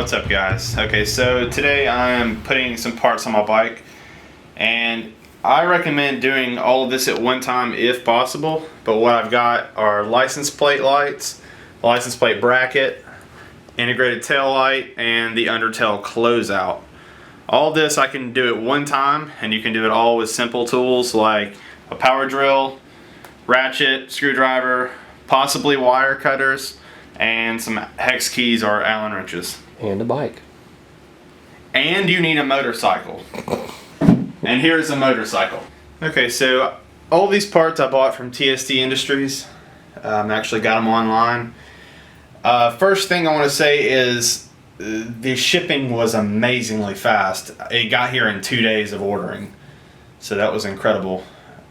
What's up, guys? Okay, so today I'm putting some parts on my bike, and I recommend doing all of this at one time if possible. But what I've got are license plate lights, license plate bracket, integrated tail light, and the undertail closeout. All this I can do at one time, and you can do it all with simple tools like a power drill, ratchet, screwdriver, possibly wire cutters, and some hex keys or Allen wrenches. And a bike. And you need a motorcycle. And here's a motorcycle. Okay, so all these parts I bought from TSD Industries. Actually got them online. First thing I want to say is the shipping was amazingly fast. It got here in 2 days of ordering. So that was incredible.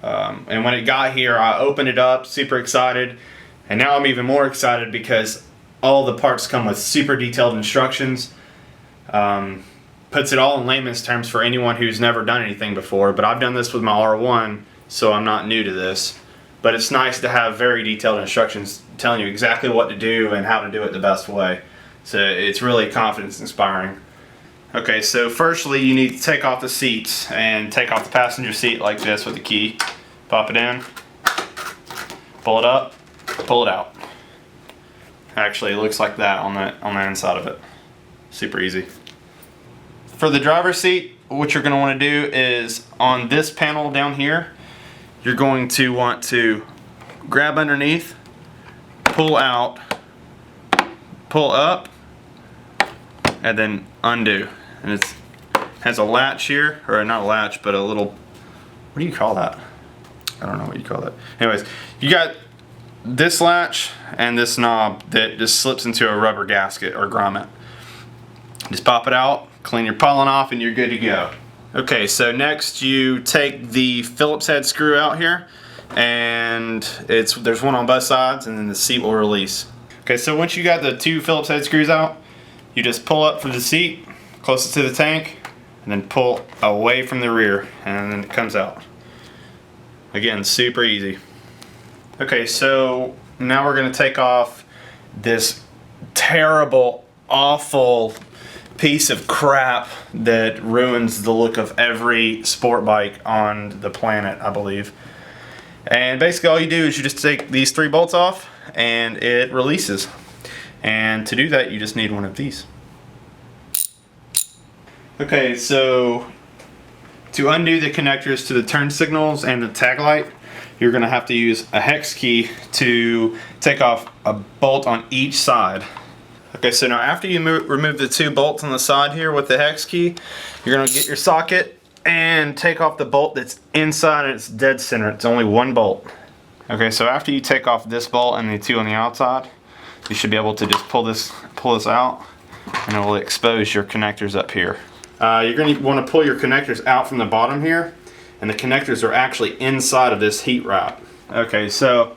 And when it got here, I opened it up, super excited. And now I'm even more excited because all the parts come with super detailed instructions. Puts it all in layman's terms for anyone who's never done anything before. But I've done this with my R1, so I'm not new to this. But it's nice to have very detailed instructions telling you exactly what to do and how to do it the best way. So it's really confidence inspiring. Okay, so firstly you need to take off the seats and take off the passenger seat like this with the key. Pop it in, pull it up, pull it out. Actually, it looks like that on the inside of it. Super easy. For the driver's seat, what you're going to want to do is on this panel down here, you're going to want to grab underneath, pull out, pull up, and then undo. And it has a latch here, or not a latch, but a little, what do you call that? I don't know what you call that. Anyways, you got this latch and this knob that just slips into a rubber gasket or grommet. Just pop it out, clean your pollen off, and you're good to go. Okay, so next you take the Phillips head screw out here, and there's one on both sides, and then the seat will release. Okay, so once you got the two Phillips head screws out, you just pull up from the seat closest to the tank, and then pull away from the rear, and then it comes out. Again, super easy. Okay, so now we're going to take off this terrible, awful piece of crap that ruins the look of every sport bike on the planet, I believe. And basically all you do is you just take these 3 bolts off and it releases. And to do that you just need one of these. Okay, so to undo the connectors to the turn signals and the tag light, you're going to have to use a hex key to take off a bolt on each side. Okay, so now after you remove the 2 bolts on the side here with the hex key, you're going to get your socket and take off the bolt that's inside and it's dead center. It's only 1 bolt. Okay, so after you take off this bolt and the 2 on the outside, you should be able to just pull this out, and it will expose your connectors up here. You're going to want to pull your connectors out from the bottom here, and the connectors are actually inside of this heat wrap. Okay, so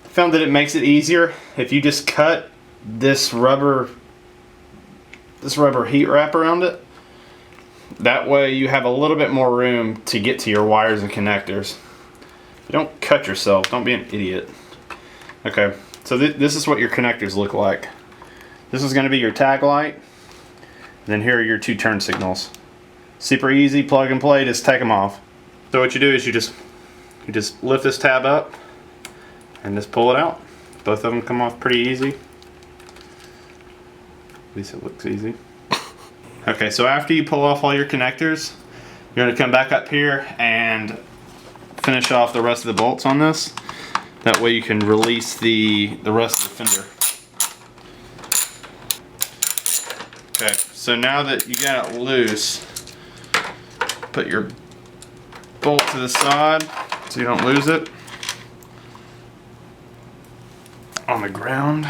I found that it makes it easier if you just cut this rubber heat wrap around it. That way you have a little bit more room to get to your wires and connectors. Don't cut yourself, don't be an idiot. Okay, so this is what your connectors look like. This is going to be your tag light. Then here are your 2 turn signals. Super easy, plug and play, just take them off. So what you do is you just lift this tab up and just pull it out. Both of them come off pretty easy. At least it looks easy. Okay, so after you pull off all your connectors, you're going to come back up here and finish off the rest of the bolts on this. That way you can release the rest of the fender. Okay, so now that you got it loose, put your bolt to the side so you don't lose it on the ground.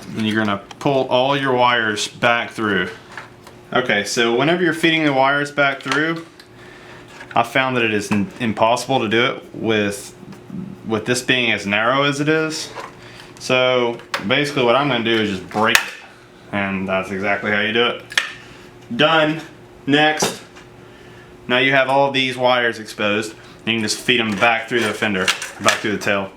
Then you're going to pull all your wires back through. Okay, so whenever you're feeding the wires back through, I found that it is impossible to do it with this being as narrow as it is. So basically what I'm going to do is just break it, and that's exactly how you do it. Done. Next, now you have all of these wires exposed, and you can just feed them back through the fender, back through the tail.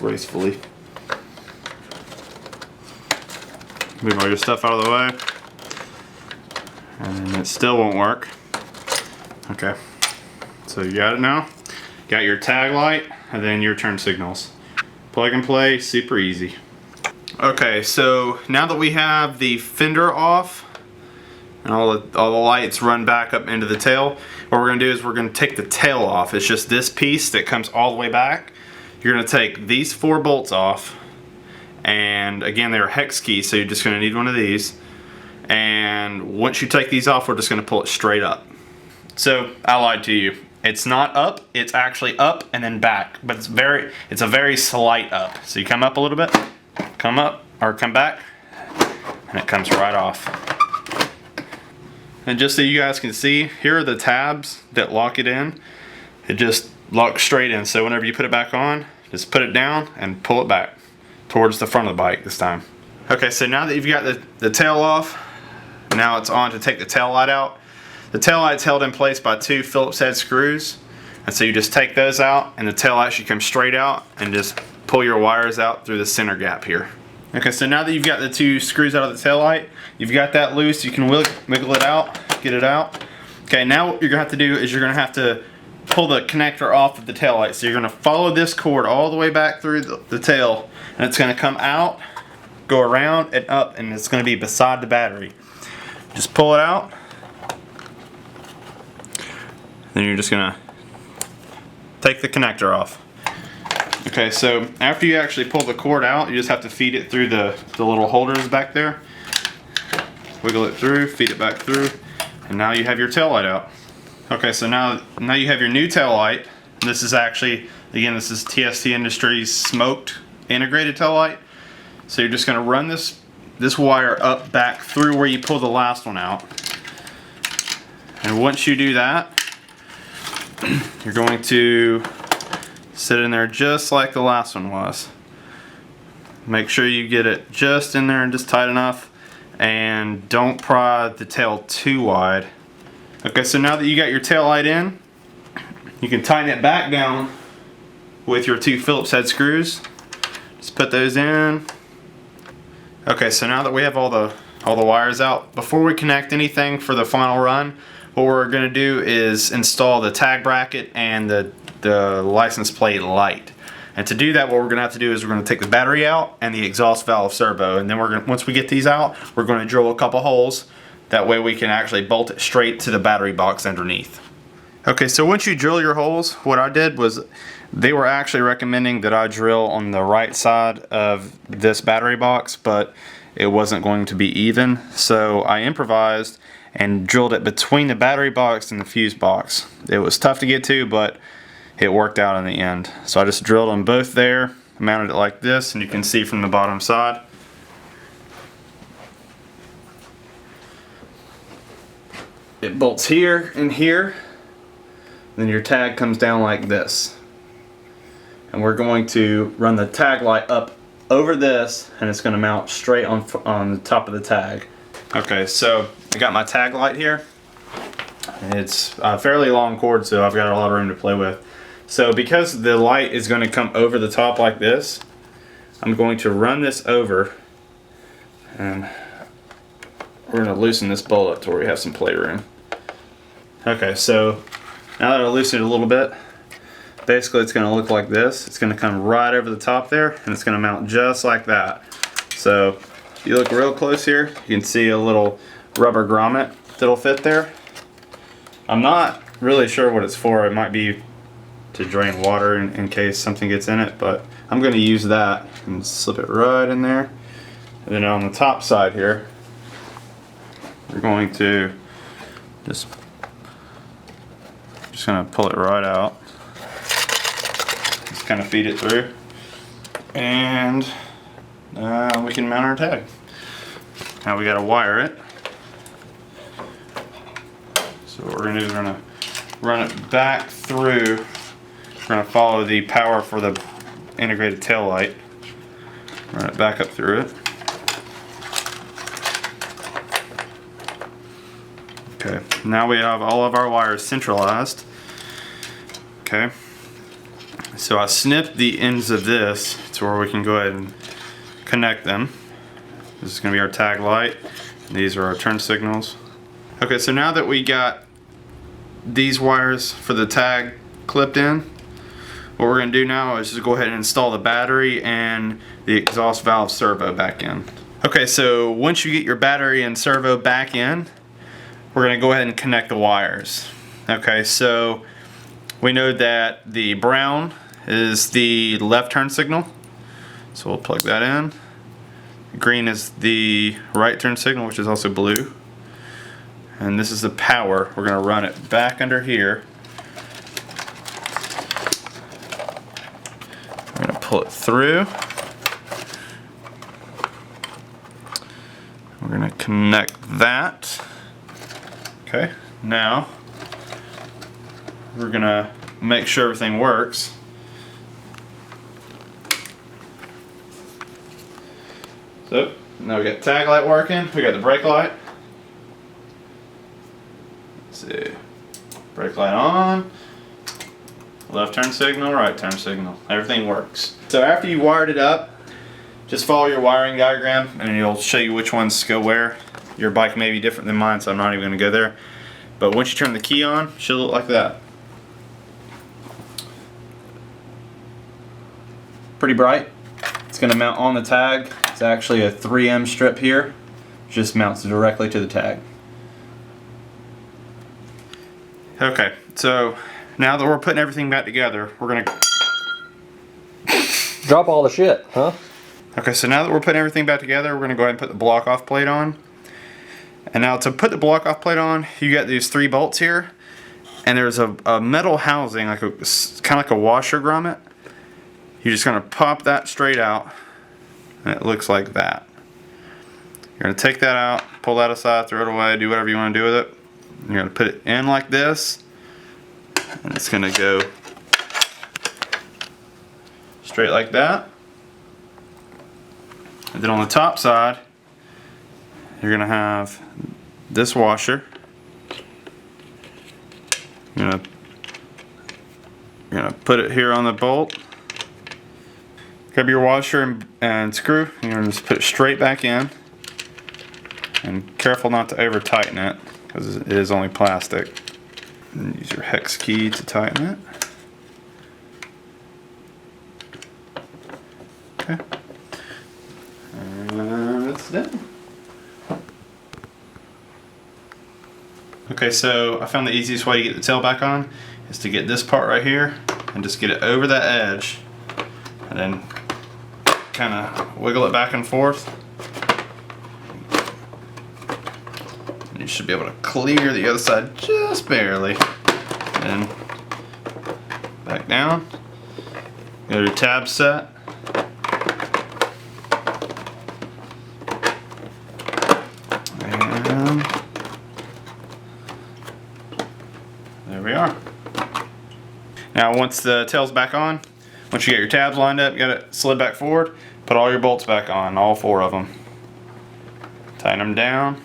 gracefully. Move all your stuff out of the way. And it still won't work. Okay, so you got it now. Got your tag light and then your turn signals. Plug and play, super easy. Okay, so now that we have the fender off and all the lights run back up into the tail, what we're gonna do is we're gonna take the tail off. It's just this piece that comes all the way back. You're gonna take these 4 bolts off, and again, they're hex keys, so you're just gonna need one of these. And once you take these off, we're just gonna pull it straight up. So I lied to you. It's not up, it's actually up and then back, but it's a very slight up. So you come up a little bit, come up, or come back, and it comes right off. And just so you guys can see, here are the tabs that lock it in. It just locks straight in, so whenever you put it back on, just put it down and pull it back towards the front of the bike this time. Okay, so now that you've got the tail off, now it's on to take the tail light out. The tail light's held in place by 2 Phillips head screws, and so you just take those out and the tail light should come straight out, and just pull your wires out through the center gap here. Okay, so now that you've got the 2 screws out of the tail light, you've got that loose, you can wiggle it out, get it out. Okay, now what you're gonna have to do is you're gonna have to pull the connector off of the tail light. So you're gonna follow this cord all the way back through the tail, and it's gonna come out, go around and up, and it's gonna be beside the battery. Just pull it out. Then you're just gonna take the connector off. Okay, so after you actually pull the cord out, you just have to feed it through the little holders back there. Wiggle it through, feed it back through, and now you have your tail light out. Okay, so now you have your new tail light. This is actually, again, this is TST Industries smoked integrated tail light. So you're just gonna run this wire up back through where you pulled the last one out. And once you do that, you're going to sit in there just like the last one was. Make sure you get it just in there and just tight enough, and don't pry the tail too wide. Okay, so now that you got your tail light in, you can tighten it back down with your 2 Phillips head screws. Just put those in. Okay, so now that we have all the wires out, before we connect anything for the final run, what we're going to do is install the tag bracket and the license plate light. And to do that, what we're going to have to do is we're going to take the battery out and the exhaust valve servo, and then once we get these out, we're going to drill a couple holes. That way we can actually bolt it straight to the battery box underneath. Okay, so once you drill your holes, what I did was they were actually recommending that I drill on the right side of this battery box, but it wasn't going to be even, so I improvised and drilled it between the battery box and the fuse box. It was tough to get to, but it worked out in the end. So I just drilled them both there, mounted it like this, and you can see from the bottom side. It bolts here and here, then your tag comes down like this. And we're going to run the tag light up over this, and it's going to mount straight on the top of the tag. Okay, so I got my tag light here. It's a fairly long cord, so I've got a lot of room to play with. So because the light is going to come over the top like this, I'm going to run this over, and we're going to loosen this bolt up to where we have some playroom. Okay, so now that I loosen it a little bit, basically it's going to look like this. It's going to come right over the top there, and it's going to mount just like that. So if you look real close here, you can see a little rubber grommet that'll fit there. I'm not really sure what it's for. It might be to drain water in case something gets in it, but I'm going to use that and slip it right in there. And then on the top side here, we're going to just going to pull it right out. Just kind of feed it through, and we can mount our tag. Now we got to wire it. So what we're going to do is we're going to run it back through. We're going to follow the power for the integrated tail light. Run it back up through it. Okay, now we have all of our wires centralized. Okay, So I snipped the ends of this to where we can go ahead and connect them. This is going to be our tag light. These are our turn signals. Okay, so now that we got these wires for the tag clipped in, what we're going to do now is just go ahead and install the battery and the exhaust valve servo back in. Okay, so once you get your battery and servo back in, we're going to go ahead and connect the wires. Okay, so we know that the brown is the left turn signal, so we'll plug that in. Green is the right turn signal, which is also blue. And this is the power. We're going to run it back under here. We're going to pull it through. We're going to connect that. Okay, now we're going to make sure everything works. So now we got the tag light working, we got the brake light. Let's see, brake light on, left turn signal, right turn signal, everything works. So after you wired it up, just follow your wiring diagram and it'll show you which ones go where. Your bike may be different than mine, so I'm not even going to go there. But once you turn the key on, it should look like that. Pretty bright. It's going to mount on the tag. It's actually a 3M strip here. Just mounts directly to the tag. Okay, so now that we're putting everything back together, we're going to drop all the shit, huh? Okay, so now that we're putting everything back together, we're going to go ahead and put the block off plate on. And now to put the block off plate on, you got these 3 bolts here, and there's a metal housing, like a kind of like a washer grommet. You're just going to pop that straight out, and it looks like that. You're going to take that out, pull that aside, throw it away, do whatever you want to do with it. You're going to put it in like this, and it's going to go straight like that. And then on the top side, you're going to have this washer. You're going to put it here on the bolt. Grab your washer and screw. You're going to just put it straight back in. And careful not to over tighten it, because it is only plastic. And use your hex key to tighten it. Okay. And it's done. Okay, so I found the easiest way to get the tail back on is to get this part right here and just get it over that edge and then kind of wiggle it back and forth. And you should be able to clear the other side just barely. And back down. Got your tab set. And there we are. Now once the tail's back on, once you get your tabs lined up, you got it slid back forward, put all your bolts back on, all 4 of them. Tighten them down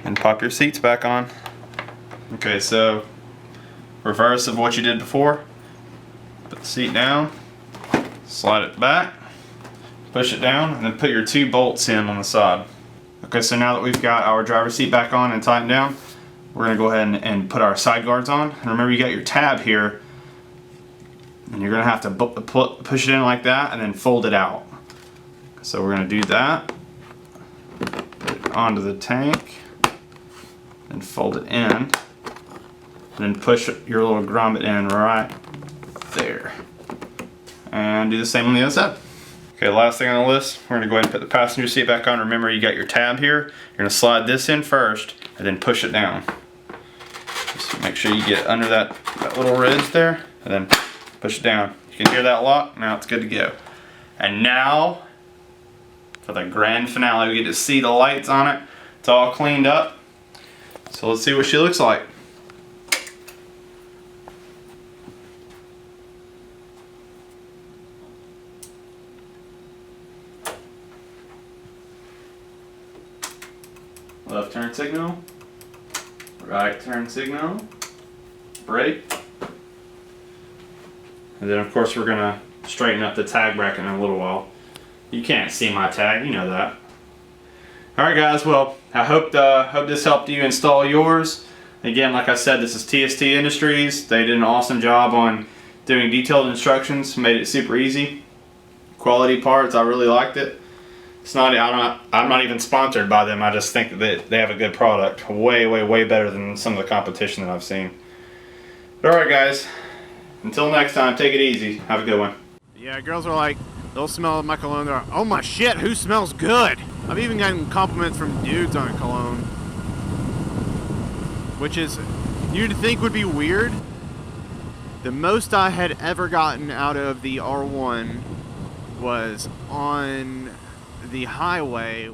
and pop your seats back on. Okay, so reverse of what you did before. Put the seat down, slide it back, push it down, and then put your 2 bolts in on the side. Okay, so now that we've got our driver's seat back on and tightened down, we're going to go ahead and put our side guards on. And remember, you got your tab here, and you're going to have to push it in like that and then fold it out. So we're going to do that. Put it onto the tank and fold it in. And then push your little grommet in right there. And do the same on the other side. Okay, last thing on the list, we're going to go ahead and put the passenger seat back on. Remember, you got your tab here. You're going to slide this in first and then push it down. Just make sure you get under that little ridge there and then push it down. You can hear that lock. Now it's good to go. And now, for the grand finale, we get to see the lights on it. It's all cleaned up. So let's see what she looks like. Left turn signal, right turn signal, brake, And then of course we're gonna straighten up the tag bracket in a little while. You can't see my tag, you know that. Alright guys, well, I hope this helped you install yours. Again, like I said, this is TST Industries. They did an awesome job on doing detailed instructions, made it super easy. Quality parts, I really liked it. It's not, I'm not even sponsored by them. I just think that they have a good product. Way better than some of the competition that I've seen. But alright guys, until next time, take it easy. Have a good one. Yeah, girls are like, they'll smell my cologne. They're like, oh my shit, who smells good? I've even gotten compliments from dudes on cologne. Which is, you'd think would be weird. The most I had ever gotten out of the R1 was on the highway